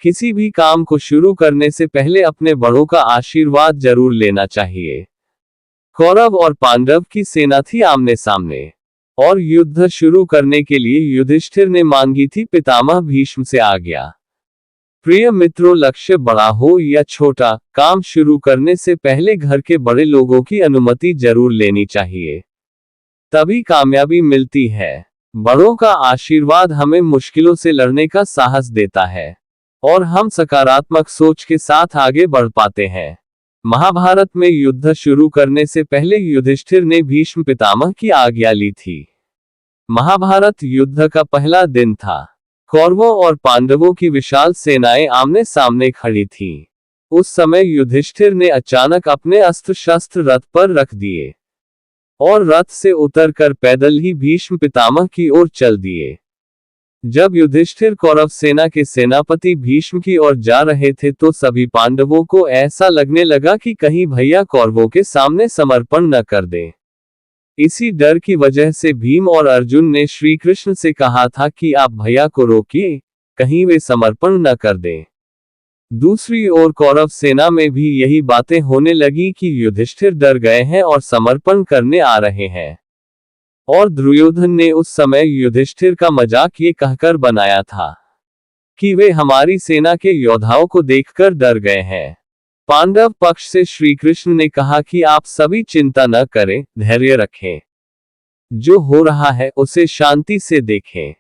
किसी भी काम को शुरू करने से पहले अपने बड़ों का आशीर्वाद जरूर लेना चाहिए। कौरव और पांडव की सेना थी आमने सामने, और युद्ध शुरू करने के लिए युधिष्ठिर ने मांगी थी पितामह भीष्म से आज्ञा। प्रिय मित्रों, लक्ष्य बड़ा हो या छोटा, काम शुरू करने से पहले घर के बड़े लोगों की अनुमति जरूर लेनी चाहिए, तभी कामयाबी मिलती है। बड़ों का आशीर्वाद हमें मुश्किलों से लड़ने का साहस देता है, और हम सकारात्मक सोच के साथ आगे बढ़ पाते हैं। महाभारत में युद्ध शुरू करने से पहले युधिष्ठिर ने भीष्म पितामह की आज्ञा ली थी। महाभारत युद्ध का पहला दिन था। कौरवों और पांडवों की विशाल सेनाएं आमने सामने खड़ी थीं। उस समय युधिष्ठिर ने अचानक अपने अस्त्र शस्त्र रथ पर रख दिए, और रथ से उतरकर पैदल ही भीष्म पितामह की ओर चल दिए। जब युधिष्ठिर कौरव सेना के सेनापति भीष्म की ओर जा रहे थे तो सभी पांडवों को ऐसा लगने लगा कि कहीं भैया कौरवों के सामने समर्पण न कर दें। इसी डर की वजह से भीम और अर्जुन ने श्री कृष्ण से कहा था कि आप भैया को रोकिए, कहीं वे समर्पण न कर दें। दूसरी ओर कौरव सेना में भी यही बातें होने लगी कि युधिष्ठिर डर गए हैं और समर्पण करने आ रहे हैं। और दुर्योधन ने उस समय युधिष्ठिर का मजाक ये कहकर बनाया था कि वे हमारी सेना के योद्धाओं को देखकर डर गए हैं। पांडव पक्ष से श्री कृष्ण ने कहा कि आप सभी चिंता न करें, धैर्य रखें। जो हो रहा है उसे शांति से देखें।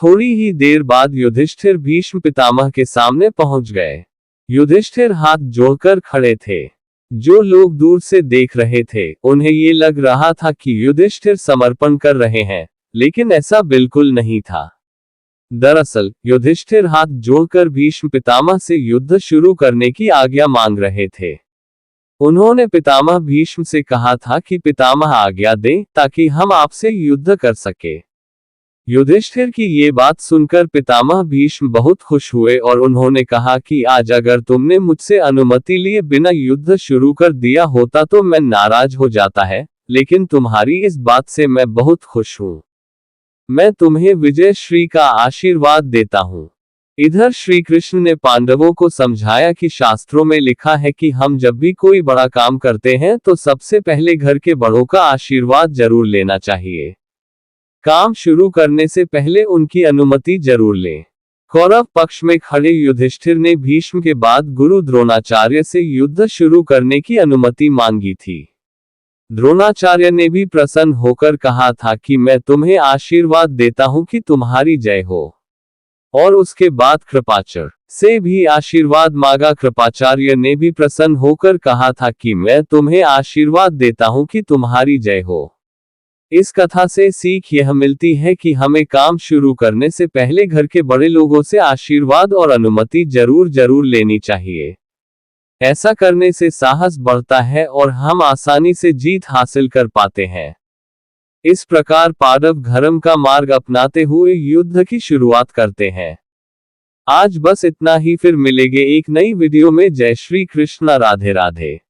थोड़ी ही देर बाद युधिष्ठिर भीष्म पितामह के सामने पहुंच गए। युधिष्ठिर हाथ जोड़कर खड़े थे। जो लोग दूर से देख रहे थे उन्हें ये लग रहा था कि युधिष्ठिर समर्पण कर रहे हैं, लेकिन ऐसा बिल्कुल नहीं था। दरअसल युधिष्ठिर हाथ जोड़कर भीष्म पितामह से युद्ध शुरू करने की आज्ञा मांग रहे थे। उन्होंने पितामह भीष्म से कहा था कि पितामह आज्ञा दें ताकि हम आपसे युद्ध कर सके। युधिष्ठिर की ये बात सुनकर पितामह भीष्म बहुत खुश हुए और उन्होंने कहा कि आज अगर तुमने मुझसे अनुमति लिए बिना युद्ध शुरू कर दिया होता तो मैं नाराज हो जाता है, लेकिन तुम्हारी इस बात से मैं बहुत खुश हूँ। मैं तुम्हें विजय श्री का आशीर्वाद देता हूँ। इधर श्री कृष्ण ने पांडवों को समझाया कि शास्त्रों में लिखा है कि हम जब भी कोई बड़ा काम करते हैं तो सबसे पहले घर के बड़ों का आशीर्वाद जरूर लेना चाहिए। काम शुरू करने से पहले उनकी अनुमति जरूर लें। कौरव पक्ष में खड़े युधिष्ठिर ने भीष्म के बाद गुरु द्रोणाचार्य से युद्ध शुरू करने की अनुमति मांगी थी। द्रोणाचार्य ने भी प्रसन्न होकर कहा था कि मैं तुम्हें आशीर्वाद देता हूं कि तुम्हारी जय हो। और उसके बाद कृपाचार्य से भी आशीर्वाद मांगा। कृपाचार्य ने भी प्रसन्न होकर कहा था कि मैं तुम्हें आशीर्वाद देता हूं कि तुम्हारी जय हो। इस कथा से सीख यह मिलती है कि हमें काम शुरू करने से पहले घर के बड़े लोगों से आशीर्वाद और अनुमति जरूर लेनी चाहिए। ऐसा करने से साहस बढ़ता है और हम आसानी से जीत हासिल कर पाते हैं। इस प्रकार पांडव धर्म का मार्ग अपनाते हुए युद्ध की शुरुआत करते हैं। आज बस इतना ही, फिर मिलेंगे एक नई वीडियो में। जय श्री कृष्ण, राधे राधे।